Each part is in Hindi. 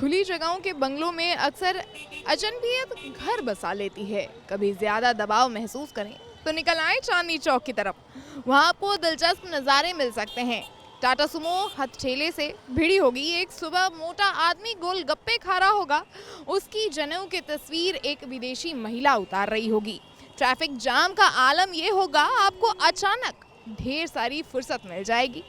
खुली जगहों के बंगलों में अक्सर अजनबियत घर बसा लेती है। कभी ज़्यादा दबाव महसूस करें तो निकल आए चांदनी चौक की तरफ। वहाँ आपको दिलचस्प नज़ारे मिल सकते हैं। टाटा सुमो हथठेले से भिड़ी होगी। एक सुबह मोटा आदमी गोलगप्पे खा रहा होगा। उसकी जनेऊ की तस्वीर एक विदेशी महिला उतार रही होगी। ट्रैफिक जाम का आलम ये होगा, आपको अचानक ढेर सारी फुर्सत मिल जाएगी।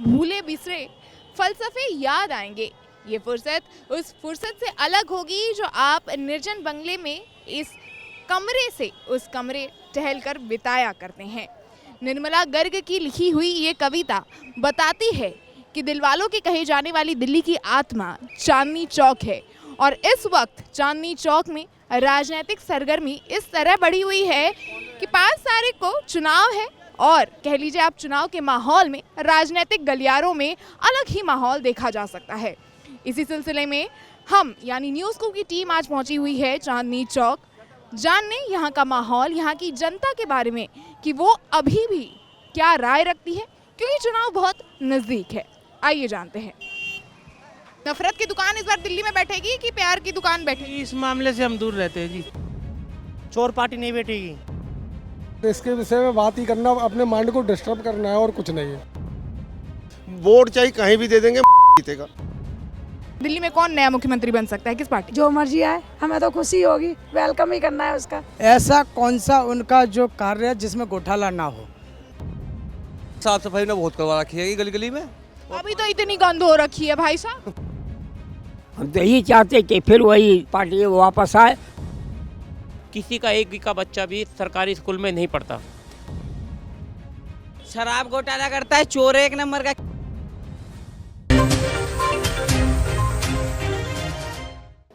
भूले बिसरे फलसफे याद आएंगे। ये फुर्सत उस फुर्सत से अलग होगी जो आप निर्जन बंगले में इस कमरे से उस कमरे टहलकर बिताया करते हैं। निर्मला गर्ग की लिखी हुई ये कविता बताती है कि दिलवालों की कही जाने वाली दिल्ली की आत्मा चांदनी चौक है और इस वक्त चांदनी चौक में राजनीतिक सरगर्मी इस तरह बढ़ी हुई है कि 5 तारीख को चुनाव है और कह लीजिए आप चुनाव के माहौल में राजनीतिक गलियारों में अलग ही माहौल देखा जा सकता है। इसी सिलसिले में हम यानी न्यूज़ को की टीम आज पहुंची हुई है चांदनी चौक जानने यहाँ का माहौल, यहाँ की जनता के बारे में कि वो अभी भी क्या राय रखती है, क्योंकि चुनाव बहुत नज़दीक है। आइए जानते हैं। नफरत की दुकान इस बार दिल्ली में बैठेगी कि प्यार की दुकान बैठेगी? इस मामले से हम दूर रहते हैं जी। चोर पार्टी नहीं बैठेगी। इसके विषय में बात ही करना, अपने माइंड को डिस्टर्ब करना है और कुछ नहीं है। वोट चाहे कहीं भी दे देंगे जीतेगा। दिल्ली में कौन नया मुख्यमंत्री बन सकता है, किस पार्टी? जो मर्जी आए, हमें तो खुशी होगी, वेलकम ही करना है उसका। ऐसा कौन सा उनका जो कार्य है जिसमें घोटाला ना हो। साफ सफाई ने बहुत करवा रखी है गली गली में। अभी तो इतनी गंद हो रखी है भाई साहब। हम तो यही चाहते कि फिर वही पार्टी वापस आए। किसी का एक का बच्चा भी सरकारी स्कूल में नहीं पढ़ता। शराब घोटाला करता है, चोर एक नंबर का।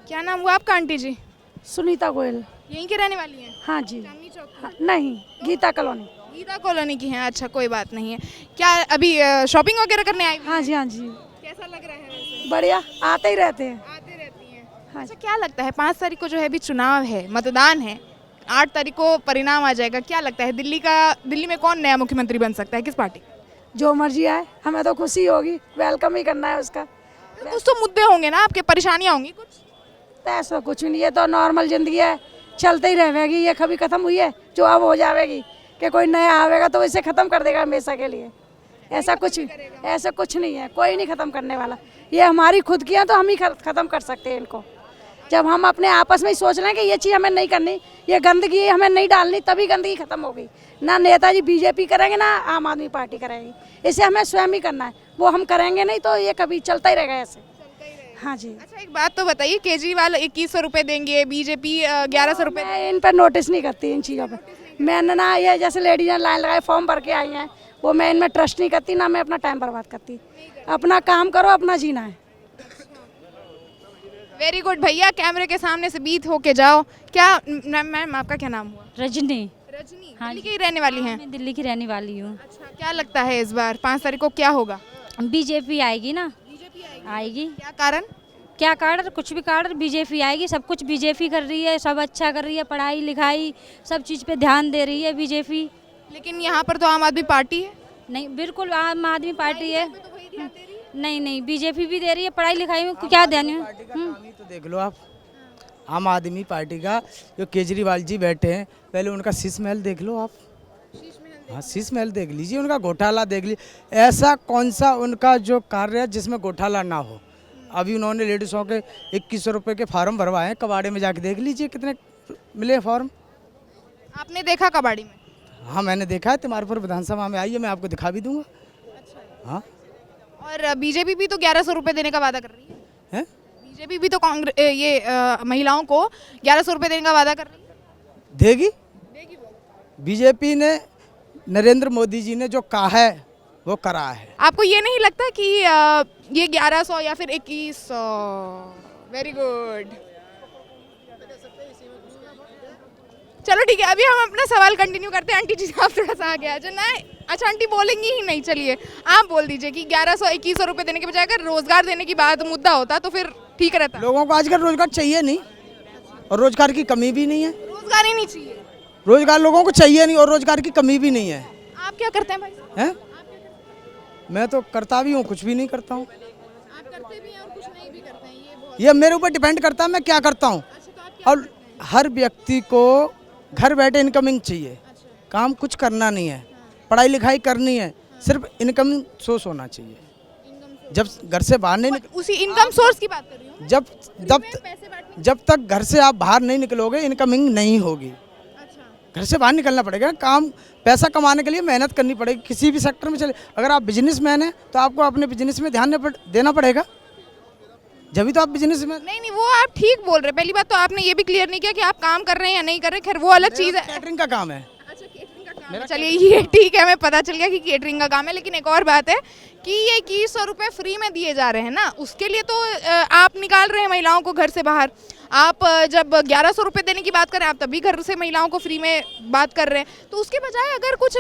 क्या नाम हुआ आपका आंटी जी? सुनीता गोयल। यहीं के रहने वाली हैं? हाँ जी। चांदनी चौक की? हाँ, नहीं, गीता कॉलोनी। गीता कॉलोनी की हैं। अच्छा, कोई बात नहीं है। क्या अभी शॉपिंग वगैरह करने आई? हाँ जी, हाँ जी। कैसा लग रहा है वैसे? बढ़िया, आते ही रहते हैं। आते रहती हैं। हाँ। अच्छा, क्या लगता है 5 तारीख को जो है अभी चुनाव है, मतदान है, 8 तारीख को परिणाम आ जाएगा। क्या लगता है दिल्ली में कौन नया मुख्यमंत्री बन सकता है, किस पार्टी? जो मर्जी आए, हमें तो खुशी होगी, वेलकम ही करना है उसका। कुछ तो मुद्दे होंगे ना आपके, परेशानियां होंगी कुछ? तो ऐसा कुछ नहीं, ये तो नॉर्मल जिंदगी है, चलते ही रहेगी। ये कभी खत्म हुई है जो अब हो जाएगी कि कोई नया आवेगा तो इसे खत्म कर देगा हमेशा के लिए। ऐसा कुछ नहीं है, कोई नहीं खत्म करने वाला। ये हमारी खुद की है तो हम ही खत्म कर सकते हैं इनको। जब हम अपने आपस में ही सोच रहे हैं कि ये चीज़ हमें नहीं करनी, ये गंदगी हमें नहीं डालनी, तभी गंदगी खत्म होगी। ना नेताजी बीजेपी करेंगे ना आम आदमी पार्टी करेगी, इसे हमें स्वयं ही करना है। वो हम करेंगे नहीं तो ये कभी चलता ही रहेगा ऐसे। हाँ जी। अच्छा, एक बात तो बताइए, केजरीवाल 2100 रुपये देंगे, बीजेपी 1100 रुपये। मैं इन पर नोटिस नहीं करती, इन चीज़ों पर। मैंने ना ये जैसे लेडीज ने लाइन लगाए फॉर्म भर के आई हैं, वो मैं इनमें ट्रस्ट नहीं करती, ना मैं अपना टाइम बर्बाद करती। अपना काम करो, अपना जीना है। वेरी गुड भैया, कैमरे के सामने से बीत होके जाओ। क्या मैम आपका क्या नाम हुआ? रजनी। रजनी। हाँ, दिल्ली की रहने वाली हैं? मैं दिल्ली की रहने वाली हूँ। अच्छा, क्या लगता है इस बार 5 तारीख को क्या होगा? बीजेपी आएगी ना। बीजेपी आएगी। क्या कारण? क्या कारण? कुछ भी कारण, बीजेपी आएगी। सब कुछ बीजेपी कर रही है, सब अच्छा कर रही है, पढ़ाई लिखाई सब चीज़ पे ध्यान दे रही है बीजेपी। लेकिन यहाँ पर तो आम आदमी पार्टी है। नहीं, बिल्कुल आम आदमी पार्टी है। नहीं, बीजेपी भी दे रही है, पढ़ाई लिखाई में क्या ध्यान है। तो देख लो आप, आम आदमी पार्टी का जो केजरीवाल जी बैठे हैं, पहले उनका शीश महल देख लो आप। हाँ, शीश महल देख लीजिए, उनका घोटाला देख लीजिए। ऐसा कौन सा उनका जो कार्य है जिसमें घोटाला ना हो। अभी उन्होंने लेडीज़ों के 2100 रुपये के फार्म भरवाए हैं, कबाड़े में जाके देख लीजिए कितने मिले फॉर्म। आपने देखा कबाड़ी में? हाँ, मैंने देखा है, तिमारपुर विधानसभा में आई है, मैं आपको दिखा भी दूंगा। हाँ। और बीजेपी भी तो 1100 रुपये देने का वादा कर रही है। बीजेपी भी तो महिलाओं को 1100 रुपये देने का वादा कर रही है। देगी वो। बीजेपी ने, नरेंद्र मोदी जी ने जो कहा है वो करा है। आपको ये नहीं लगता कि ये 1100 या फिर 2100? Very good. चलो ठीक है, अभी हम अपना सवाल कंटिन्यू करते हैं। आंटी जी आप थोड़ा सा आगे आ जाना है। अच्छा, आंटी बोलेंगी ही नहीं, चलिए आप बोल दीजिए कि 1100-2100 रुपये देने के बजाय अगर रोजगार देने की बात मुद्दा होता तो फिर ठीक रहता। लोगों को आजकल रोजगार चाहिए नहीं और रोजगार की कमी भी नहीं है। रोजगार ही नहीं चाहिए, रोजगार लोगों को चाहिए नहीं और रोजगार की कमी भी नहीं है। आप क्या करते हैं भाई? हैं? मैं तो करता भी हूँ, कुछ भी नहीं करता हूँ। आप करते भी हैं और कुछ नहीं भी करते हैं, ये ये मेरे ऊपर डिपेंड करता है मैं क्या करता हूँ। और हर व्यक्ति को घर बैठे इनकमिंग चाहिए, काम कुछ करना नहीं है, पढ़ाई लिखाई करनी है, सिर्फ इनकमिंग सोर्स होना चाहिए। जब घर से बाहर नहीं उसी इनकम सोर्स की बात कर रही हूँ। जब तक घर से आप बाहर नहीं निकलोगे इनकमिंग नहीं होगी। घर से बाहर निकलना पड़ेगा, काम पैसा कमाने के लिए मेहनत करनी पड़ेगी। किसी भी सेक्टर में चले, अगर आप बिजनेसमैन हैं तो आपको अपने बिजनेस में ध्यान देना पड़ेगा, जब तो आप बिजनेस में। नहीं वो आप ठीक बोल रहे हैं। पहली बात तो आपने ये भी क्लियर नहीं किया कि आप काम कर रहे हैं या नहीं कर रहे, खैर वो अलग चीज़ है। कैटरिंग का काम है। अच्छा केटरिंग का काम है, चलिए ये ठीक है, हमें पता चल गया कि केटरिंग का काम है। लेकिन एक और बात है कि ये 2100 रुपये फ्री में दिए जा रहे हैं ना, उसके लिए तो आप निकाल रहे हैं महिलाओं को घर से बाहर। आप जब 1100 रुपये देने की बात करें आप तभी घर से महिलाओं को फ्री में बात कर रहे हैं। तो उसके बजाय अगर कुछ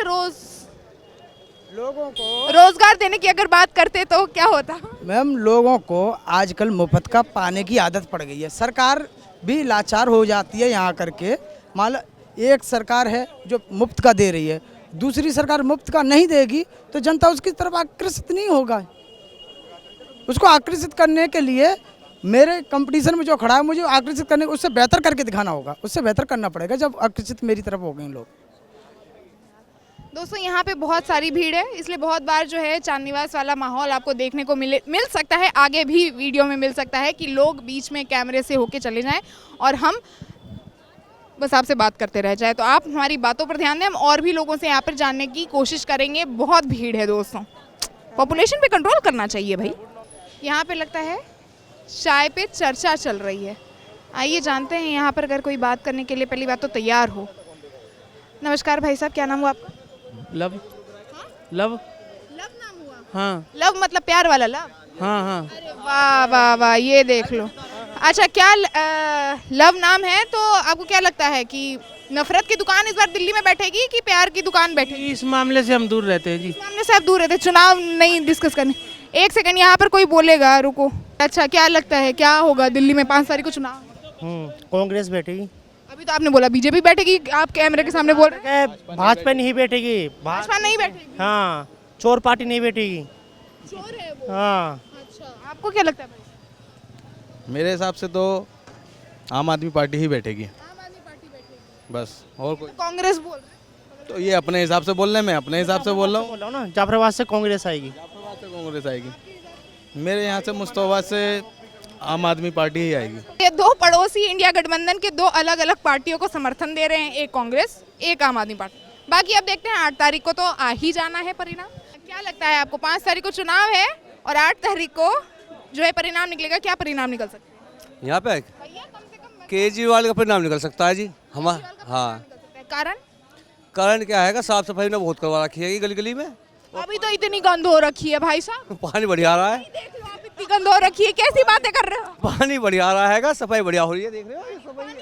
लोगों को रोजगार देने की अगर बात करते तो क्या होता? मैम लोगों को आजकल मुफ्त का पाने की आदत पड़ गई है, सरकार भी लाचार हो जाती है यहाँ करके। मान लो एक सरकार है जो मुफ्त का दे रही है, दूसरी सरकार मुफ्त का नहीं देगी तो जनता उसकी तरफ आकर्षित नहीं होगा। उसको आकर्षित करने के लिए मेरे कंपटीशन में जो खड़ा है मुझे आकर्षित करने उससे बेहतर करके दिखाना होगा, उससे बेहतर करना पड़ेगा जब आकर्षित मेरी तरफ हो गए लोग। दोस्तों यहाँ पे बहुत सारी भीड़ है, इसलिए बहुत बार जो है चांदनीवास वाला माहौल आपको देखने को मिल सकता है, आगे भी वीडियो में मिल सकता है कि लोग बीच में कैमरे से होके चले जाएं और हम बस आपसे बात करते रह जाए। तो आप हमारी बातों पर ध्यान दें, हम और भी लोगों से यहाँ पर जानने की कोशिश करेंगे। बहुत भीड़ है दोस्तों, पॉपुलेशन पे कंट्रोल करना चाहिए भाई। यहाँ पे लगता है चाय पे चर्चा चल रही है, आइए जानते हैं यहाँ पर अगर कोई बात करने के लिए पहली बात तो तैयार हो। नमस्कार भाई साहब, क्या नाम हुआ आपका? लव लव लव नाम हुआ? हाँ लव मतलब प्यार वाला लव? हाँ हाँ। अरे वाह वाह वाह, ये देख लो। अच्छा क्या लव नाम है तो आपको क्या लगता है कि नफरत की दुकान इस बार दिल्ली में बैठेगी कि प्यार की दुकान बैठेगी? इस मामले से हम दूर रहते हैं जी। इस मामले से आप दूर रहते, चुनाव नहीं डिस्कस करने। एक सेकंड, यहाँ पर कोई बोलेगा, रुको। अच्छा क्या लगता है क्या होगा दिल्ली में 5 तारीख को चुनाव? कांग्रेस बैठेगी। अभी तो आपने बोला बीजेपी बैठेगी, आप कैमरे के सामने बोल रहे हैं भाजपा नहीं बैठेगी। भाजपा नहीं बैठेगी? हाँ, चोर पार्टी नहीं बैठेगी। चोर है वो? हाँ। अच्छा आपको क्या लगता है भाई? मेरे हिसाब से तो आम आदमी पार्टी ही बैठेगी। आम आदमी पार्टी बैठेगी बस, और कोई? तो कांग्रेस बोल रहे हैं। तो ये अपने हिसाब से बोल रहे हैं, मैं अपने हिसाब से बोल रहा हूँ ना, जाफराबाद से कांग्रेस आएगी। जाफराबाद से कांग्रेस आएगी, मेरे यहाँ से मुस्तफाबाद से आम आदमी पार्टी ही आएगी। ये दो पड़ोसी इंडिया गठबंधन के दो अलग अलग पार्टियों को समर्थन दे रहे हैं, एक कांग्रेस एक आम आदमी पार्टी। बाकी अब देखते हैं 8 तारीख को तो आ ही जाना है परिणाम। क्या लगता है आपको 5 तारीख को चुनाव है और 8 तारीख को जो है परिणाम निकलेगा, क्या परिणाम निकल सकता है? यहाँ पे केजरीवाल का परिणाम निकल सकता है जी हमारा। हाँ, कारण क्या है, साफ सफाई ने बहुत करवा रखी है गली गली में। अभी तो इतनी गंद हो रखी है भाई साहब, पानी बढ़िया आ रहा है। देख लो आप, इतनी गंद हो रखी है, कैसी बातें कर रहे हो? पानी बढ़िया आ रहा है, सफाई बढ़िया हो रही है, देख रहे हो ये सफाई।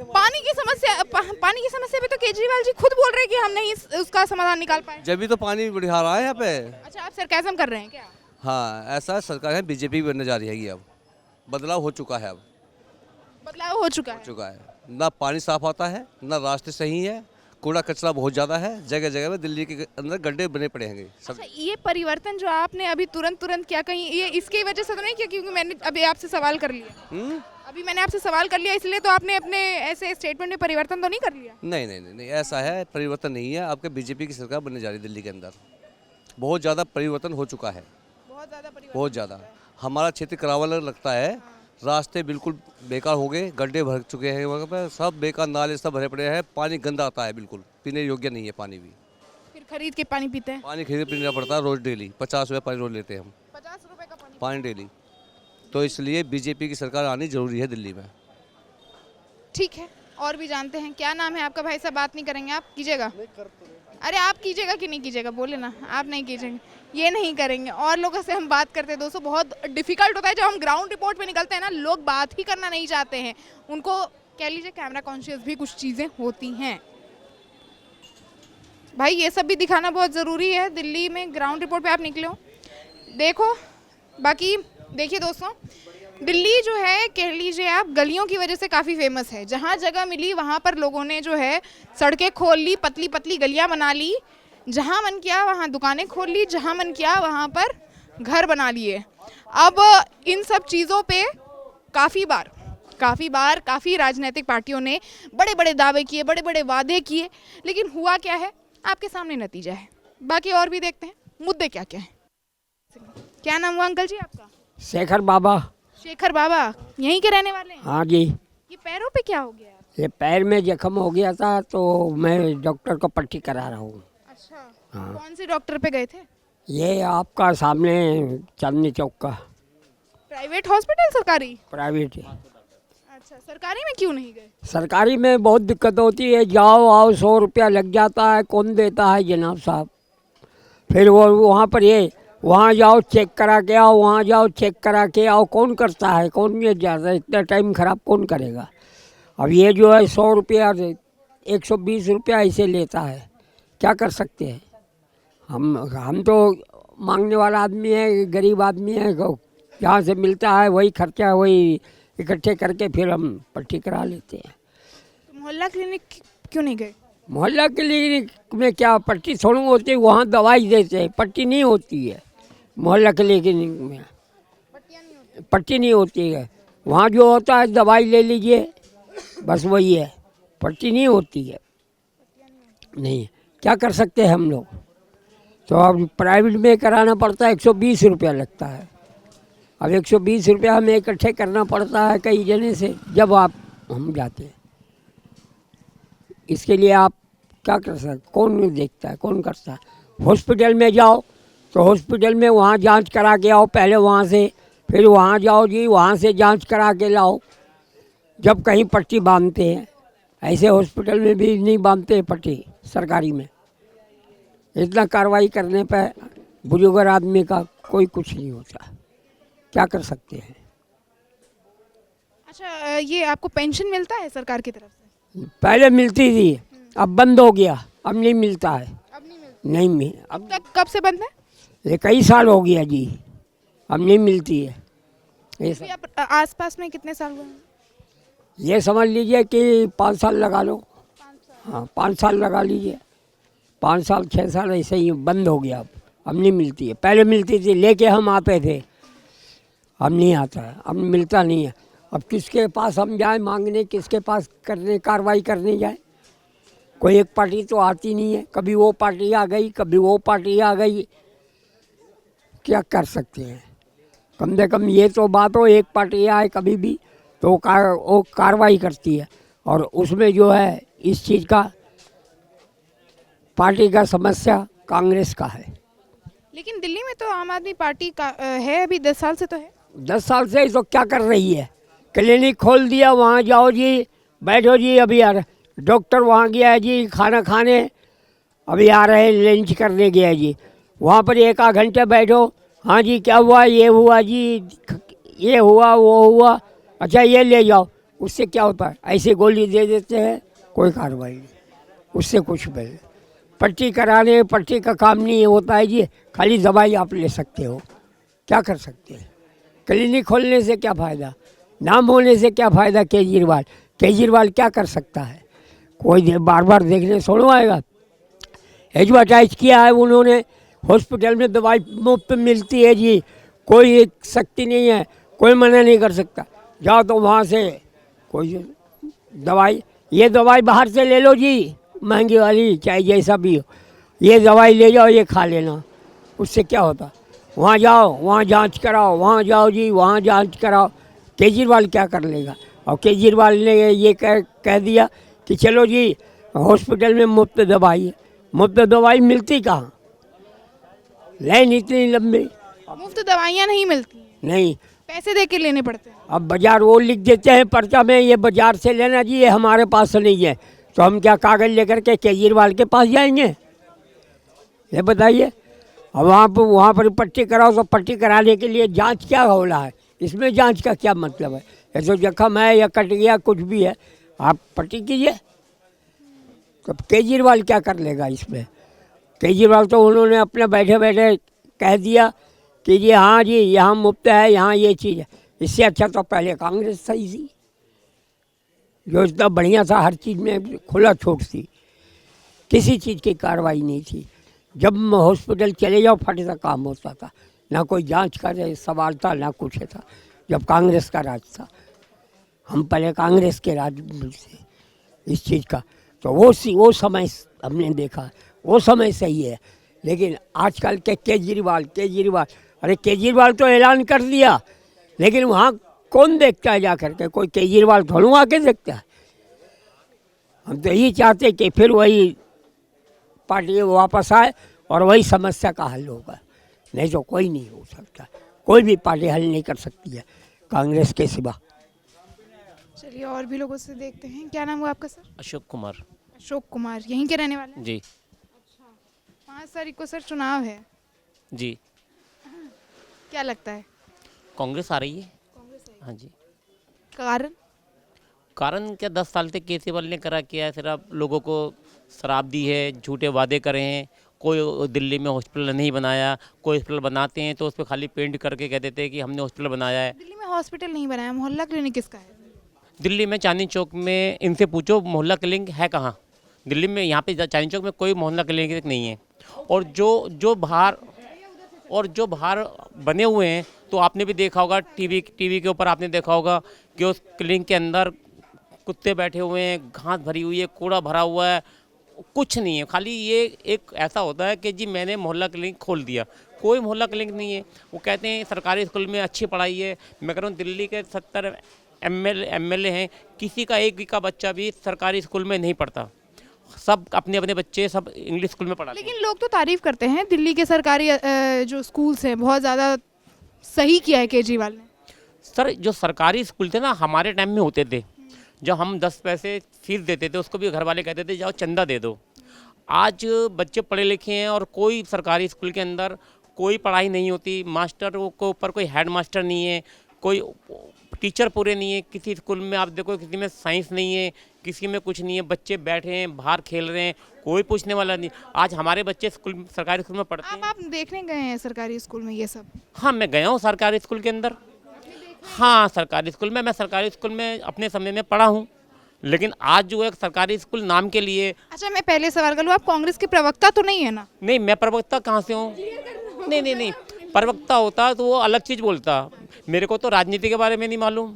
पानी की समस्या पे तो केजरीवाल जी खुद बोल रहे हैं कि हम नहीं उसका समाधान निकाल पाए। जब भी तो पानी बढ़िया आ रहा है यहाँ पे। अच्छा आप सरकाज़म कर रहे हैं क्या? हाँ, ऐसा सरकार है, बीजेपी बनने जा रही है। अब बदलाव हो चुका है, अब बदलाव हो चुका है। ना पानी साफ आता है, ना रास्ते सही है, कूड़ा कचरा बहुत ज़्यादा है, जगह जगह में दिल्ली के अंदर गड्ढे बने पड़े हैं सब। अच्छा, ये परिवर्तन जो आपने अभी तुरंत क्या कहीं, ये इसकी वजह से तो नहीं किया क्योंकि मैंने अभी आपसे सवाल कर लिया? अभी मैंने आपसे सवाल कर लिया इसलिए तो आपने अपने ऐसे स्टेटमेंट में परिवर्तन तो नहीं कर लिया? नहीं, ऐसा है, परिवर्तन नहीं है। आपके बीजेपी की सरकार बनने जा रही है दिल्ली के अंदर। बहुत ज़्यादा परिवर्तन हो चुका है, बहुत ज़्यादा। हमारा क्षेत्र करावल लगता है, रास्ते बिल्कुल बेकार हो गए, गड्ढे भर चुके हैं वहाँ पर, सब बेकार, नाले सब भरे पड़े हैं, पानी गंदा आता है, बिल्कुल पीने योग्य नहीं है पानी भी। फिर खरीद के पानी पीते हैं? पानी खरीद पीना पड़ता है रोज़, डेली 50 रुपये पानी रोज लेते हैं हम। 50 रुपये का पानी डेली। तो इसलिए बीजेपी की सरकार आनी जरूरी है दिल्ली में। ठीक है, और भी जानते हैं। क्या नाम है आपका भाई साहब? बात नहीं करेंगे, आप कीजिएगा। अरे आप कीजिएगा कि नहीं कीजिएगा, बोले ना। आप नहीं कीजिएंगे, ये नहीं करेंगे। और लोगों से हम बात करते हैं दोस्तों, बहुत डिफिकल्ट होता है जब हम ग्राउंड रिपोर्ट पे निकलते हैं ना, लोग बात ही करना नहीं चाहते हैं। उनको कह लीजिए कैमरा कॉन्शियस भी कुछ चीज़ें होती हैं भाई, ये सब भी दिखाना बहुत ज़रूरी है। दिल्ली में ग्राउंड रिपोर्ट पे आप निकले हो, देखो। बाकी देखिए दोस्तों, दिल्ली जो है कह लीजिए आप गलियों की वजह से काफ़ी फेमस है। जहाँ जगह मिली वहाँ पर लोगों ने जो है सड़कें खोल ली, पतली पतली गलियाँ बना ली, जहाँ मन किया वहाँ दुकानें खोल ली, जहाँ मन किया वहाँ पर घर बना लिए। अब इन सब चीज़ों पे काफ़ी बार काफ़ी राजनीतिक पार्टियों ने बड़े बड़े दावे किए, बड़े बड़े वादे किए, लेकिन हुआ क्या है? आपके सामने नतीजा है। बाकी और भी देखते हैं मुद्दे क्या क्या हैं। क्या नाम हुआ अंकल जी आपका? शेखर बाबा। शेखर बाबा यहीं के रहने वाले हैं? हाँ जी। ये पैरों पे क्या हो गया? ये पैर में जख्म हो गया था तो मैं डॉक्टर को पट्टी करा रहा हूँ। अच्छा। हाँ। कौन से डॉक्टर पे गए थे? ये आपका सामने चांदनी चौक का प्राइवेट हॉस्पिटल, सरकारी? प्राइवेट है। अच्छा, सरकारी में क्यों नहीं गए? सरकारी में बहुत दिक्कत होती है, जाओ आओ 100 रुपया लग जाता है, कौन देता है जनाब साहब। फिर वो वहाँ पर ये वहाँ जाओ चेक करा के आओ, वहाँ जाओ चेक करा के आओ, कौन करता है? कौन ये ज़्यादा इतना टाइम ख़राब कौन करेगा? अब ये जो है 100 रुपया 120 रुपया ऐसे लेता है, क्या कर सकते हैं हम तो मांगने वाला आदमी है, गरीब आदमी है, जहाँ से मिलता है वही खर्चा वही इकट्ठे करके फिर हम पट्टी करा लेते हैं। तो मोहल्ला क्लिनिक क्यों नहीं गए? मोहल्ला क्लिनिक में क्या पट्टी थोड़ी होती है, वहाँ दवाई देते हैं, पट्टी नहीं होती है। मोहल्ला क्लिनिक में पट्टी नहीं होती है, वहाँ जो होता है दवाई ले लीजिए, बस वही है, पट्टी नहीं होती है। नहीं, क्या कर सकते हैं हम लोग? तो अब प्राइवेट में कराना पड़ता है, 120 रुपया लगता है। अब 120 रुपया हमें इकट्ठे करना पड़ता है कई जने से, जब हम जाते हैं। इसके लिए आप क्या कर सकते? कौन देखता है, कौन करता है? हॉस्पिटल में जाओ तो हॉस्पिटल में वहाँ जांच करा के आओ पहले वहाँ से, फिर वहाँ जाओ जी, वहाँ से जांच करा के लाओ, जब कहीं पट्टी बांधते हैं। ऐसे हॉस्पिटल में भी नहीं बांधते हैं पट्टी सरकारी में। इतना कार्रवाई करने पर बुजुर्ग आदमी का कोई कुछ नहीं होता, क्या कर सकते हैं? अच्छा, ये आपको पेंशन मिलता है सरकार की तरफ से? पहले मिलती थी, अब बंद हो गया, अब नहीं मिलता है। अब नहीं मिलता? नहीं मिल अब तक कब से बंद है? ये कई साल हो गया जी, अब नहीं मिलती है। अभी आप आसपास में कितने साल हुए हैं? ये समझ लीजिए कि 5 साल लगा लो। हाँ, 5 साल लगा लीजिए, 5 साल 6 साल ऐसे ही बंद हो गया। अब नहीं मिलती है। पहले मिलती थी, लेके हम आते थे, अब नहीं आता है, अब मिलता नहीं है। अब किसके पास हम जाए मांगने, किसके पास करने कार्रवाई करने जाए? कोई एक पार्टी तो आती नहीं है, कभी वो पार्टी आ गई, कभी वो पार्टी आ गई, क्या कर सकते हैं? कम से कम ये तो बात हो, एक पार्टी आए कभी भी तो वो कार्रवाई करती है, और उसमें जो है इस चीज़ का पार्टी का समस्या कांग्रेस का है। लेकिन दिल्ली में तो आम आदमी पार्टी का है, अभी 10 साल से तो है। 10 साल से तो क्या कर रही है? क्लिनिक खोल दिया, वहाँ जाओ जी, बैठो जी, अभी यार डॉक्टर वहाँ गया है जी खाना खाने, अभी आ रहे हैं लंच करने गया है जी, वहाँ पर 1 आध घंटे बैठो, हाँ जी क्या हुआ, ये हुआ जी, ये हुआ वो हुआ, अच्छा ये ले जाओ, उससे क्या होता है? ऐसे गोली दे देते हैं, कोई कार्रवाई नहीं, उससे कुछ नहीं। पट्टी कराने, पट्टी का काम नहीं होता है जी, खाली दवाई आप ले सकते हो, क्या कर सकते हैं? क्लिनिक खोलने से क्या फ़ायदा, नाम होने से क्या फ़ायदा? केजरीवाल क्या कर सकता है? कोई बार बार देखने थोड़ा आएगा। एडवर्टाइज किया है उन्होंने, हॉस्पिटल में दवाई मुफ्त मिलती है जी, कोई शक्ति नहीं है, कोई मना नहीं कर सकता। जाओ तो वहाँ से कोई दवाई, ये दवाई बाहर से ले लो जी, महंगी वाली, चाहे जैसा भी हो, ये दवाई ले जाओ, ये खा लेना, उससे क्या होता? वहाँ जाओ, वहाँ जांच कराओ, वहाँ जाओ जी, वहाँ जांच कराओ। केजरीवाल क्या कर लेगा? और केजरीवाल ने ये कह दिया कि चलो जी हॉस्पिटल में मुफ्त दवाई है। मुफ्त दवाई मिलती कहाँ? लाइन इतनी लंबी, मुफ्त दवाइयाँ नहीं मिलती? नहीं, पैसे दे के लेने पड़ते हैं। अब बाजार वो लिख देते हैं पर्चा में, ये बाजार से लेना जी, ये हमारे पास नहीं है, तो हम क्या कागज़ लेकर के केजरीवाल के पास जाएंगे? ये बताइए। अब वहाँ पर पट्टी कराओ, तो पट्टी कराने के लिए जांच क्या हो रहा है? इसमें जांच का क्या मतलब है? ये तो जख्म है या कट गया कुछ भी है, आप पट्टी कीजिए। तो केजरीवाल क्या कर लेगा इसमें? केजरीवाल तो उन्होंने अपने बैठे बैठे कह दिया कि जी हाँ जी यहाँ मुफ्त है, यहाँ ये चीज़ है। इससे अच्छा तो पहले कांग्रेस सही थी, जो इतना बढ़िया था, हर चीज़ में खुला छूट थी, किसी चीज़ की कार्रवाई नहीं थी। जब हॉस्पिटल चले जाओ फट से काम होता था, ना कोई जांच का सवाल था, ना कुछ था, जब कांग्रेस का राज था। हम पहले कांग्रेस के राज से इस चीज़ का, तो वो समय हमने देखा, वो समय सही है। लेकिन आजकल के केजरीवाल, अरे केजरीवाल तो ऐलान कर दिया, लेकिन वहाँ कौन देखता है जा करके? कोई केजरीवाल थोड़ा आके देखता है। हम तो यही चाहते कि फिर वही पार्टी वापस आए और वही समस्या का हल होगा, नहीं तो कोई नहीं हो सकता। कोई भी पार्टी हल नहीं कर सकती है कांग्रेस के सिवा। चलिए और भी लोगों से देखते हैं। क्या नाम हुआ आपका सर? अशोक कुमार। अशोक कुमार, यहीं के रहने वाले हैं? जी 5 तारीख को सर चुनाव है, जी। क्या लगता है? कांग्रेस आ रही है। हाँ जी। कारण क्या 10 साल से केजरीवाल ने करा किया है, सिर्फ लोगों को शराब दी है, झूठे वादे करे हैं। कोई दिल्ली में हॉस्पिटल नहीं बनाया, कोई हॉस्पिटल बनाते हैं तो उस पर खाली पेंट करके कह देते हैं कि हमने हॉस्पिटल बनाया है। दिल्ली में हॉस्पिटल नहीं बनाया, मोहल्ला क्लिनिक किसका है? दिल्ली में चांदनी चौक में इनसे पूछो मोहल्ला क्लिनिक है कहाँ। दिल्ली में यहाँ पे चांदनी चौक में कोई मोहल्ला क्लिनिक नहीं है। और जो बाहर बने हुए हैं तो आपने भी देखा होगा, टीवी के ऊपर आपने देखा होगा कि उस क्लिनिक के अंदर कुत्ते बैठे हुए हैं, घास भरी हुई है, कूड़ा भरा हुआ है, कुछ नहीं है। खाली ये एक ऐसा होता है कि जी मैंने मोहल्ला क्लिनिक खोल दिया, कोई मोहल्ला क्लिनिक नहीं है। वो कहते हैं सरकारी स्कूल में अच्छी पढ़ाई है। मैं कह रहा हूँ दिल्ली के 70 एमएलए हैं, किसी का एक का बच्चा भी सरकारी स्कूल में नहीं पढ़ता। सब अपने अपने बच्चे सब इंग्लिश स्कूल में पढ़ाते हैं। लेकिन लोग तो तारीफ करते हैं दिल्ली के सरकारी जो स्कूल्स हैं, बहुत ज़्यादा सही किया है केजरीवाल ने। सर जो सरकारी स्कूल थे ना हमारे टाइम में होते थे, जब हम 10 पैसे फीस देते थे उसको भी घर वाले कहते थे जाओ चंदा दे दो। आज बच्चे पढ़े लिखे हैं और कोई सरकारी स्कूल के अंदर कोई पढ़ाई नहीं होती। मास्टर को ऊपर कोई हेड मास्टर नहीं है, कोई टीचर पूरे नहीं है। किसी स्कूल में आप देखो, किसी में साइंस नहीं है, किसी में कुछ नहीं है। बच्चे बैठे हैं, बाहर खेल रहे हैं, कोई पूछने वाला नहीं। आज हमारे बच्चे स्कूल सरकारी स्कूल में पढ़ते हैं। आप देखने गए हैं सरकारी स्कूल में ये सब? हाँ मैं गया हूँ सरकारी स्कूल के अंदर। हाँ सरकारी स्कूल में, मैं सरकारी स्कूल में अपने समय में पढ़ा हूँ। लेकिन आज जो है सरकारी स्कूल नाम के लिए। अच्छा मैं पहले सवाल कर लूँ, आप कांग्रेस के प्रवक्ता तो नहीं है ना? नहीं, मैं प्रवक्ता कहाँ से हूँ? नहीं, प्रवक्ता होता तो वो अलग चीज़ बोलता। मेरे को तो राजनीति के बारे में नहीं मालूम।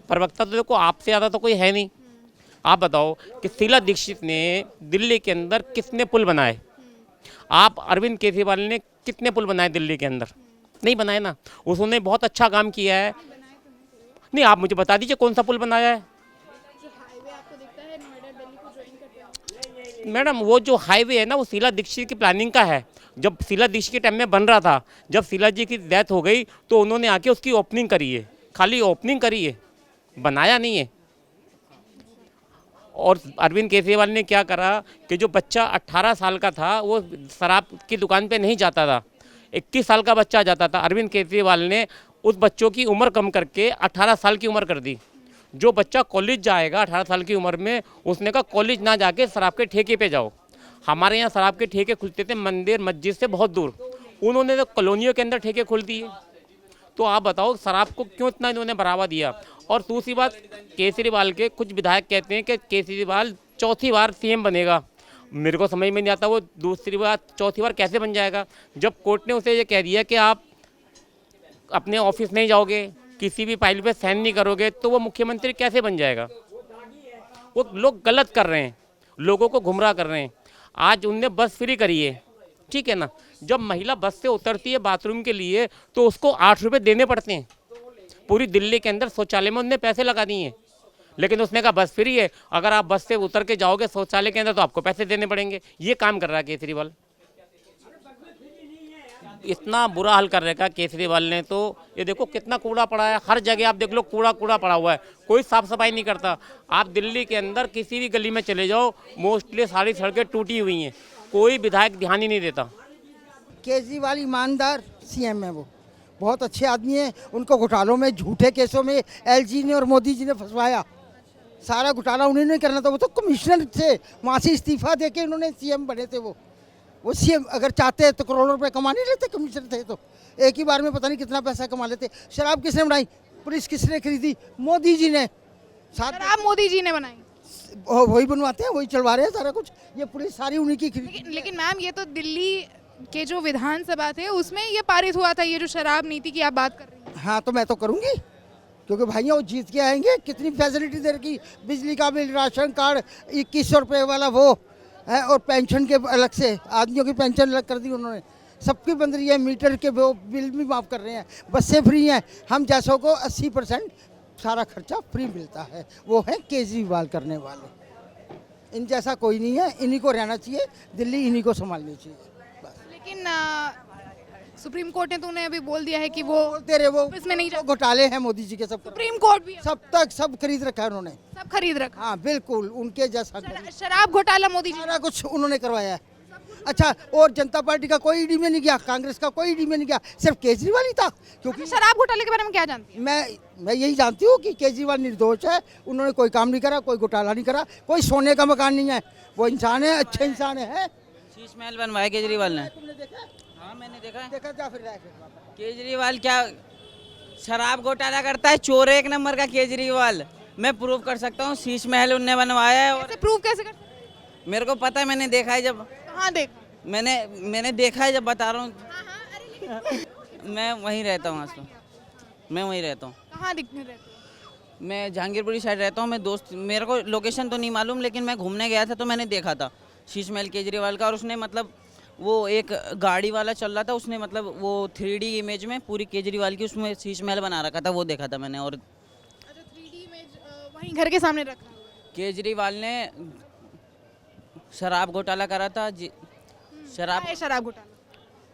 प्रवक्ता तो देखो आपसे ज़्यादा तो कोई है नहीं। आप बताओ कि शीला दीक्षित ने दिल्ली के अंदर कितने पुल बनाए? आप अरविंद केजरीवाल ने कितने पुल बनाए दिल्ली के अंदर? नहीं बनाए ना। उसने बहुत अच्छा काम किया है। नहीं, आप मुझे बता दीजिए कौन सा पुल बनाया है? मैडम वो जो हाईवे है ना वो शीला दीक्षित की प्लानिंग का है। जब शीला दीक्षित के टाइम में बन रहा था, जब शीला जी की डेथ हो गई तो उन्होंने आके उसकी ओपनिंग करी है। खाली ओपनिंग करी है, बनाया नहीं है। और अरविंद केजरीवाल ने क्या करा कि जो बच्चा 18 साल का था वो शराब की दुकान पे नहीं जाता था, 21 साल का बच्चा जाता था। अरविंद केजरीवाल ने उस बच्चों की उम्र कम करके 18 साल की उम्र कर दी। जो बच्चा कॉलेज जाएगा 18 साल की उम्र में, उसने कहा कॉलेज ना जाके शराब के ठेके पे जाओ। हमारे यहाँ शराब के ठेके खुलते थे मंदिर मस्जिद से बहुत दूर, उन्होंने तो कॉलोनियों के अंदर ठेके खोल दिए। तो आप बताओ शराब को क्यों इतना इन्होंने बढ़ावा दिया। और दूसरी बात, केजरीवाल के कुछ विधायक कहते हैं कि केजरीवाल चौथी बार सीएम बनेगा। मेरे को समझ में नहीं आता वो दूसरी बार चौथी बार कैसे बन जाएगा, जब कोर्ट ने उसे ये कह दिया कि आप अपने ऑफिस नहीं जाओगे, किसी भी फाइल पे साइन नहीं करोगे, तो वो मुख्यमंत्री कैसे बन जाएगा। वो लोग गलत कर रहे हैं, लोगों को गुमराह कर रहे हैं। आज उनने बस फ्री करी है, ठीक है ना। जब महिला बस से उतरती है बाथरूम के लिए तो उसको 8 रुपये देने पड़ते हैं। पूरी दिल्ली के अंदर शौचालय में उनने पैसे लगा दिए हैं, लेकिन उसने कहा बस फ्री है, अगर आप बस से उतर के जाओगे शौचालय के अंदर तो आपको पैसे देने पड़ेंगे। ये काम कर रहा है केजरीवाल। इतना बुरा हाल कर रखा केजरीवाल ने। तो ये देखो कितना कूड़ा पड़ा है, हर जगह आप देख लो कूड़ा पड़ा हुआ है, कोई साफ सफाई नहीं करता। आप दिल्ली के अंदर किसी भी गली में चले जाओ, मोस्टली सारी सड़कें टूटी हुई हैं, कोई विधायक ध्यान ही नहीं देता। केजरीवाल ईमानदार सीएम है, वो बहुत अच्छे आदमी हैं। उनको घोटालों में, झूठे केसों में एलजी ने और मोदी जी ने फंसवाया। सारा घोटाला उन्होंने करना था। वो तो कमिश्नर थे, वहाँ से इस्तीफा दे के उन्होंने सीएम बने थे। वो सीएम अगर चाहते तो करोड़ों रुपए कमा नहीं लेते। कमिश्नर थे तो एक ही बार में पता नहीं कितना पैसा कमा लेते। शराब किसने बनाई? पुलिस किसने खरीदी? मोदी जी ने। शराब मोदी जी ने बनाई? वही बनवाते हैं, वही चलवा रहे हैं सारा कुछ। ये पुलिस सारी उन्हीं की खरीदी। लेकिन मैम ये तो दिल्ली के जो विधानसभा थे उसमें ये पारित हुआ था, ये जो शराब नीति की आप बात कर रही हैं। हाँ तो मैं तो करूँगी, क्योंकि भैया वो जीत के आएंगे, कितनी फैसिलिटी दे रखी, बिजली का बिल, राशन कार्ड 2100 रुपये वाला वो है, और पेंशन के अलग से आदमियों की पेंशन अलग कर दी उन्होंने, सबकी बंद रही है, मीटर के वो बिल भी माफ़ कर रहे हैं, बसें फ्री हैं, हम जैसों को 80% सारा खर्चा फ्री मिलता है। वो है केजरीवाल करने वाले, इन जैसा कोई नहीं है, इन्हीं को रहना चाहिए, दिल्ली इन्हीं को संभालनी चाहिए बस। लेकिन सुप्रीम कोर्ट ने तो उन्हें अभी बोल दिया है कि वो तेरे वो इसमें नहीं जो घोटाले हैं मोदी जी के सब, सुप्रीम कोर्ट भी सब तक सब खरीद रखा है उन्होंने, सब खरीद रखा। हाँ बिल्कुल, उनके जैसा शराब घोटाला मोदी जी, सारा कुछ उन्होंने करवाया है। अच्छा, और जनता पार्टी का कोई ईडी में नहीं गया, कांग्रेस का कोई ईडी में नहीं गया, सिर्फ केजरीवाल ही था। क्योंकि शराब घोटाले के बारे में क्या जानती हैं? मैं यही जानती हूँ कि केजरीवाल निर्दोष है, उन्होंने कोई काम नहीं करा, कोई घोटाला नहीं करा, कोई सोने का मकान नहीं है, वो इंसान है, अच्छे इंसान है। शीश महल बनवाया केजरीवाल ने। हाँ मैंने देखा है। देखा फिर केजरीवाल क्या शराब घोटाला करता है, चोर एक नंबर का केजरीवाल। मैं प्रूव कर सकता हूँ, शीश महल उनने बनवाया है। और प्रूव कैसे कर? मेरे को पता है, मैंने देखा है जब। हाँ देख, मैंने देखा है जब, बता रहा हूँ। मैं वहीं रहता हूँ आजकल, मैं वहीं रहता हूँ। कहाँ दिखने रहते? मैं जहांगीरपुरी साइड रहता हूँ। मैं दोस्त, मेरे को लोकेशन तो नहीं मालूम, लेकिन मैं घूमने गया था तो मैंने देखा था शीश महल केजरीवाल का। और उसने मतलब वो एक गाड़ी वाला चल रहा था, उसने मतलब वो 3D इमेज में पूरी केजरीवाल की उसमें शीश महल बना रखा था, वो देखा था मैंने। और अच्छा, 3D इमेज वहीं घर के सामने रखा। केजरीवाल ने शराब घोटाला करा था जी।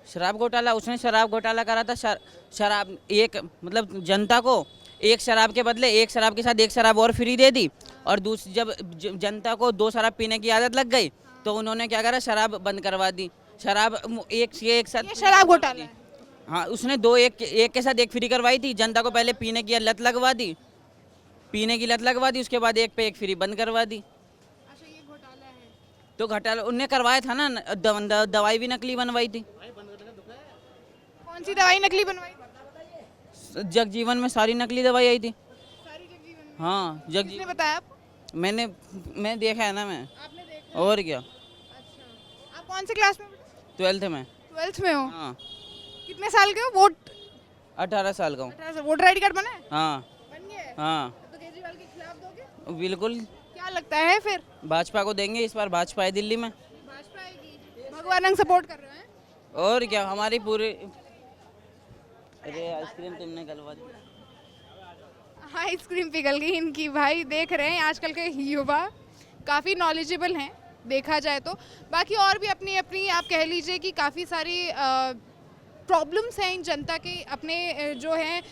शराब घोटाला उसने शराब घोटाला करा था। शराब एक मतलब जनता को एक शराब के बदले एक शराब के साथ एक शराब और फ्री दे दी। और दूसरी जब जनता को 2 शराब पीने की आदत लग गई तो उन्होंने क्या करा, शराब बंद करवा दी। शराब एक साथ शराब घोटाला। हाँ, उसने एक के साथ एक फ्री करवाई थी। जनता को पहले पीने की लत लगवा दी, उसके बाद एक पे एक फ्री बंद करवा दी। अच्छा, ये घोटाला है। तो घोटाला उनने करवाया था ना। दवाई भी नकली बनवाई थी। कौन सी दवाई नकली बनवाई? जगजीवन में सारी नकली दवाई आई थी। सारी जगजीवन में? हाँ, किसने बताया आपको? मैंने देखा है ना। मैं आपने देखा? और क्या। अच्छा, आप कौन से क्लास में? 12th में। 12th में हो? हाँ। कितने साल के हो? वोट 18 साल का हूँ। 18 साल। वोटर आई डी कार्ड बना है? हाँ बन गया है? हाँ। तो केजरीवाल के खिलाफ दोगे? बिल्कुल। क्या लगता है फिर? भाजपा को देंगे इस बार। भाजपा है दिल्ली में। भाजपा आएगी। भगवान रंग सपोर्ट कर रहे हैं। और क्या, हमारी पूरी। अरे आइसक्रीम तुमने गलवा दी। आइसक्रीम पिघल गई इनकी। भाई देख रहे हैं आजकल के युवा काफ़ी नॉलेजेबल हैं देखा जाए तो। बाकी और भी अपनी अपनी आप कह लीजिए कि काफ़ी सारी प्रॉब्लम्स हैं इन जनता के, अपने जो हैं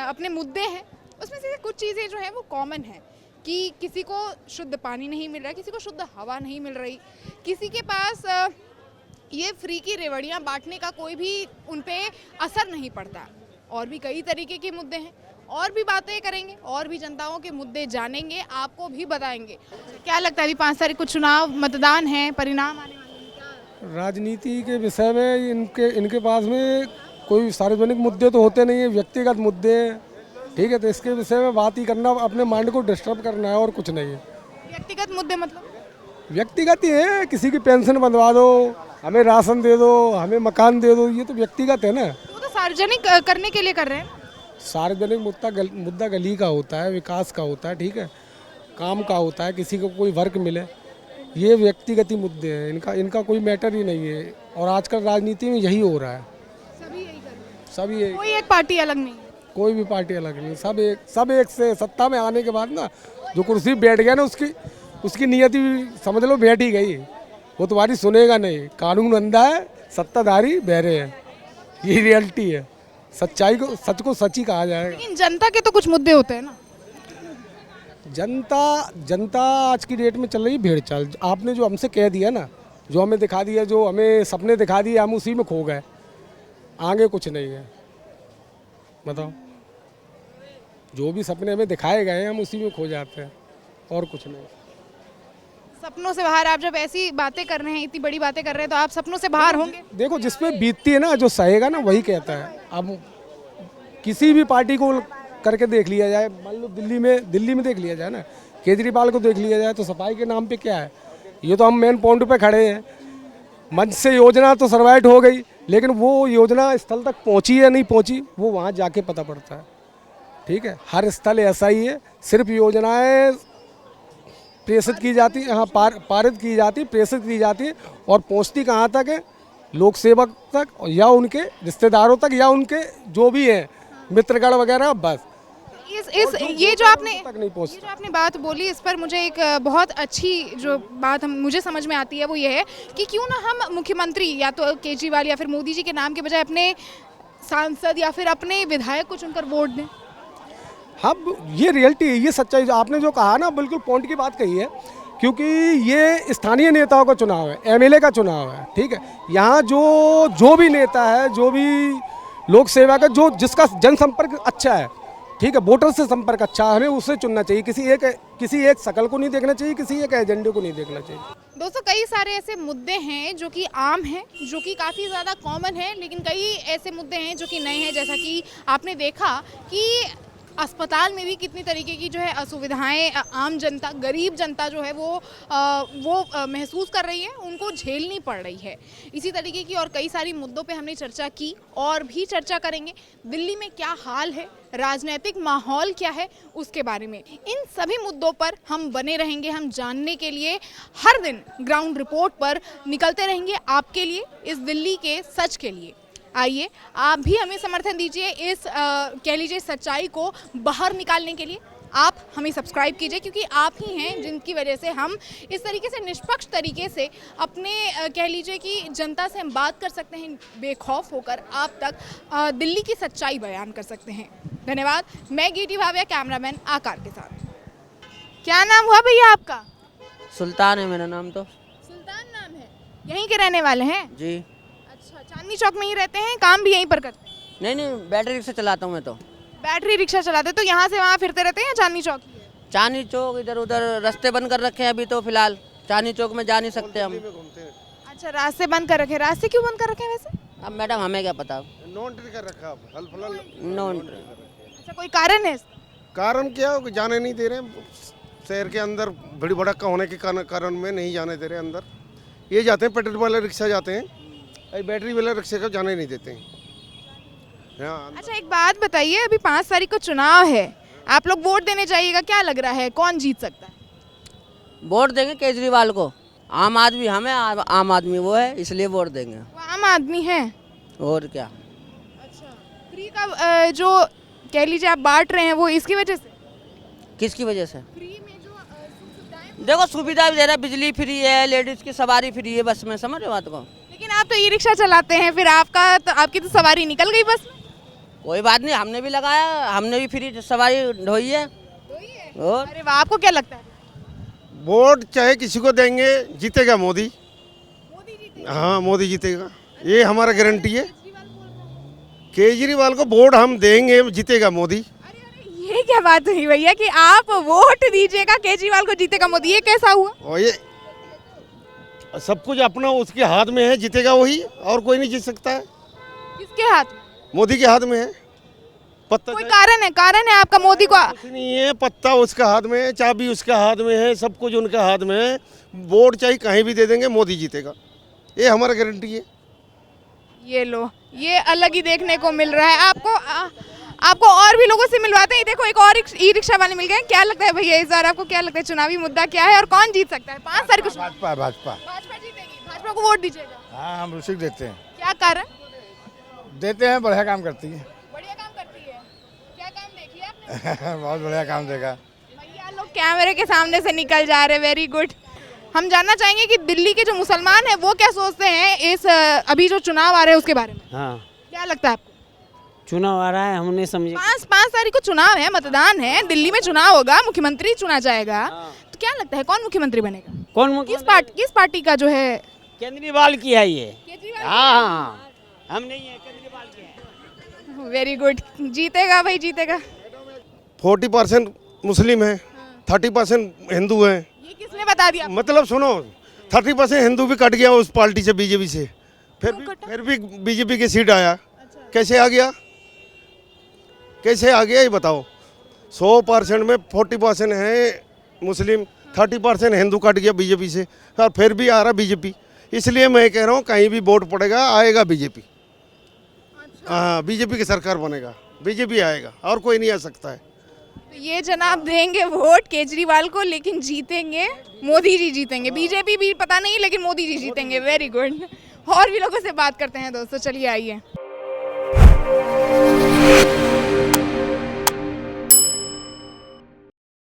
अपने मुद्दे हैं। उसमें से कुछ चीज़ें जो हैं वो कॉमन हैं कि किसी को शुद्ध पानी नहीं मिल रहा, किसी को शुद्ध हवा नहीं मिल रही, किसी के पास ये फ्री की रेवड़ियाँ बांटने का कोई भी उन पे असर नहीं पड़ता। और भी कई तरीके के मुद्दे हैं, और भी बातें करेंगे, और भी जनताओं के मुद्दे जानेंगे, आपको भी बताएंगे। क्या लगता है अभी 5 तारीख को चुनाव, मतदान है, परिणाम आने वाले हैं? राजनीति के विषय में इनके पास में कोई सार्वजनिक मुद्दे तो होते नहीं है, व्यक्तिगत मुद्दे हैं, ठीक है। तो इसके विषय में बात ही करना, अपने माइंड को डिस्टर्ब करना है, और कुछ नहीं है। व्यक्तिगत मुद्दे मतलब? व्यक्तिगत ही है, किसी की पेंशन बनवा दो, हमें राशन दे दो, हमें मकान दे दो, ये तो व्यक्तिगत है ना। वो तो सार्वजनिक करने के लिए कर रहे हैं। सार्वजनिक मुद्दा गली का होता है, विकास का होता है, ठीक है, काम का होता है, किसी को कोई वर्क मिले। ये व्यक्तिगत ही मुद्दे हैं, इनका कोई मैटर ही नहीं है। और आजकल राजनीति में यही हो रहा है, सभी यही कर रहे हैं। सभी यही, कोई एक पार्टी अलग नहीं है। कोई भी पार्टी अलग नहीं, सब एक से। सत्ता में आने के बाद ना जो कुर्सी बैठ गया ना, उसकी नियति समझ लो बैठ ही गई। वो तुम्हारी सुनेगा नहीं। कानून अंधा है, सत्ताधारी बहरे हैं, ये रियलिटी है। सच को सच ही कहा जाएगा। लेकिन जनता के तो कुछ मुद्दे होते हैं ना। जनता आज की डेट में चल रही भेड़ चाल। आपने जो हमसे कह दिया ना, जो हमें दिखा दिया, जो हमें सपने दिखा दिए, हम उसी में खो गए, आगे कुछ नहीं है। बताओ, जो भी सपने हमें दिखाए गए हैं हम उसी में खो जाते हैं, और कुछ नहीं। सपनों से बाहर आप जब ऐसी बातें कर रहे हैं, इतनी बड़ी बातें कर रहे हैं, तो आप सपनों से बाहर होंगे। देखो, जिसपे बीतती है ना, जो सहेगा ना वही कहता है। अब किसी भी पार्टी को करके देख लिया जाए, मान लो दिल्ली में देख लिया जाए ना, केजरीवाल को देख लिया जाए, तो सफाई के नाम पे क्या है? ये तो हम मेन पॉइंट पे खड़े हैं। मंच से योजना तो सर्वाइव हो गई, लेकिन वो योजना स्थल तक पहुंची या नहीं पहुंची, वो वहाँ जाके पता पड़ता है। ठीक है, हर स्थल ऐसा ही है, सिर्फ योजनाएं प्रेषित की जाती है, हाँ पारित की जाती, प्रेषित की जाती है और पहुंचती कहाँ तक है, लोक सेवक तक या उनके रिश्तेदारों तक या उनके जो भी हैं मित्रगण वगैरह, बस ये जो आपने बात बोली, इस पर मुझे एक बहुत अच्छी जो बात मुझे समझ में आती है वो ये है कि क्यों ना हम मुख्यमंत्री या तो केजरीवाल या फिर मोदी जी के नाम के बजाय अपने सांसद या फिर अपने विधायक को चुनकर वोट दें। हाँ, ये रियलिटी है, ये सच्चाई आपने जो कहा ना, बिल्कुल पॉइंट की बात कही है, क्योंकि ये स्थानीय नेताओं का चुनाव है, एमएलए का चुनाव है, ठीक है। यहाँ जो भी नेता है, जो भी लोक सेवा का जिसका जनसंपर्क अच्छा है, ठीक है, वोटर से संपर्क अच्छा है, हमें उसे चुनना चाहिए। किसी एक शकल को नहीं देखना चाहिए, किसी एक एजेंडे को नहीं देखना चाहिए। दोस्तों, कई सारे ऐसे मुद्दे हैं जो कि आम हैं, जो कि काफ़ी ज़्यादा कॉमन हैं, लेकिन कई ऐसे मुद्दे हैं जो कि नए हैं। जैसा कि आपने देखा कि अस्पताल में भी कितनी तरीके की जो है असुविधाएं आम जनता, गरीब जनता जो है वो महसूस कर रही है, उनको झेलनी पड़ रही है। इसी तरीके की और कई सारी मुद्दों पे हमने चर्चा की और भी चर्चा करेंगे। दिल्ली में क्या हाल है, राजनीतिक माहौल क्या है, उसके बारे में, इन सभी मुद्दों पर हम बने रहेंगे। हम जानने के लिए हर दिन ग्राउंड रिपोर्ट पर निकलते रहेंगे आपके लिए, इस दिल्ली के सच के लिए। आइए आप भी हमें समर्थन दीजिए इस कह लीजिए सच्चाई को बाहर निकालने के लिए। आप हमें सब्सक्राइब कीजिए, क्योंकि आप ही हैं जिनकी वजह से हम इस तरीके से निष्पक्ष तरीके से अपने कह लीजिए कि जनता से हम बात कर सकते हैं, बेखौफ होकर आप तक दिल्ली की सच्चाई बयान कर सकते हैं। धन्यवाद। मैं गीटी भाविया, कैमरामैन आकार के साथ। क्या नाम हुआ भैया आपका? सुल्तान है मेरा नाम। तो सुल्तान नाम है, यहीं के रहने वाले हैं जी। चांदनी चौक में ही रहते हैं, काम भी यहीं पर करते हैं? नहीं, बैटरी रिक्शा चलाता हूँ मैं। तो बैटरी रिक्शा चलाते, तो यहाँ से वहाँ फिरते रहते हैं या चांदनी चौक? चांदनी चौक इधर उधर रास्ते बंद कर रखे हैं अभी, तो फिलहाल चांदनी चौक में जा नहीं सकते हम। अच्छा, रास्ते बंद कर रखे हैं। रास्ते क्यों बंद कर रखे हैं वैसे? अब मैडम हमें क्या पता। नो एंट्री कर रखा, नो एंट्री। अच्छा, कोई कारण है? कारण क्या हो, जाने नहीं दे रहे शहर के अंदर, बड़ी भड़का होने के कारण में नहीं जाने दे रहे अंदर। ये जाते हैं पेट्रोल वाले रिक्शा जाते हैं, बैटरी वाले रिक्शे को जाने नहीं देते हैं। अच्छा, एक बात बताइए, अभी 5 तारीख को चुनाव है, आप लोग वोट देने जाइएगा, क्या लग रहा है कौन जीत सकता है? वोट देंगे केजरीवाल को। आम आदमी हमें, आम आदमी वो है, इसलिए वोट देंगे। वो आम आदमी है और क्या। अच्छा, फ्री का जो कह लीजिए आप बांट रहे हैं, वो इसकी वजह से? किसकी वजह से? फ्री में जो सुविधाएं, देखो सुविधा भी दे रहा है, बिजली फ्री है, लेडीज की सवारी फ्री है बस में, समझ रहे बात को। लेकिन आप तो ई रिक्शा चलाते हैं, फिर आपकी तो सवारी निकल गई बस में। कोई बात नहीं, हमने भी लगाया, हमने भी फ्री सवारी ढोई है। और अरे वाह, आपको क्या लगता है? वोट चाहे किसी को देंगे, जीतेगा मोदी। हाँ, मोदी जीतेगा, ये हमारा गारंटी है। केजरीवाल को वोट हम देंगे, जीतेगा मोदी। ये क्या बात हुई भैया कि आप वोट दीजिएगा, केजरीवाल को जीतेगा मोदी, ये कैसा हुआ? और ये सब कुछ अपना उसके हाथ में है, जीतेगा वही, और कोई नहीं जीत सकता है। किसके हाथ में? मोदी के हाथ में है। पत्ता कोई कारण है आपका मोदी को? कुछ नहीं है, पत्ता उसका हाथ में है, चाबी उसका हाथ में है, सब कुछ उनका हाथ में है। वोट चाहे कहीं भी दे देंगे, मोदी जीतेगा, ये हमारा गारंटी है। ये लो, ये अलग ही देखने को मिल रहा है आपको और भी लोगों से मिलवाते हैं। देखो, एक और ई रिक्शा वाले मिल गए। क्या लगता है भैया, इस बार आपको क्या लगता है, चुनावी मुद्दा क्या है और कौन जीत सकता है 5 तारीख को? भाजपा जीतेगी। भाजपा को वोट दीजिएगा? हाँ, हम उसी को देते हैं। क्या कारण? देते हैं, बढ़िया काम करती है। बढ़िया काम करती है। क्या काम देखी आपने? बहुत बढ़िया काम देखा। भैया लोग कैमरे के सामने से निकल जा रहे, वेरी गुड। हम जानना चाहेंगे कि दिल्ली के जो मुसलमान हैं वो क्या सोचते हैं इस अभी जो चुनाव आ रहे हैं उसके बारे में। हाँ, क्या लगता है आपको? चुनाव आ रहा है, हमने समझे 5 तारीख को चुनाव है, मतदान है, दिल्ली में चुनाव होगा, मुख्यमंत्री चुना जाएगा। तो क्या लगता है कौन मुख्यमंत्री बनेगा? कौन किस पार्टी का जो है? केजरीवाल की है ये। हाँ, हम नहीं है, केजरीवाल की है। वेरी गुड, जीतेगा भाई, जीतेगा। 40% मुस्लिम है, 30% हिंदू है। ये किसने बता दिया? मतलब सुनो, 30% हिंदू भी कट गया उस पार्टी से, बीजेपी से, फिर भी बीजेपी की सीट आया। कैसे आ गया, कैसे आ गया ये बताओ। 100% में 40% है मुस्लिम, 30% हिंदू कट गया बीजेपी से, और फिर भी आ रहा बीजेपी। इसलिए मैं कह रहा हूँ कहीं भी वोट पड़ेगा, आएगा बीजेपी। हाँ, बीजेपी की सरकार बनेगा, बीजेपी आएगा और कोई नहीं आ सकता है। तो ये जनाब देंगे वोट केजरीवाल को, लेकिन जीतेंगे मोदी जी जीतेंगे। बीजेपी भी पता नहीं, लेकिन मोदी जी जीतेंगे। Very good. और भी लोगों से बात करते हैं दोस्तों, चलिए आइए।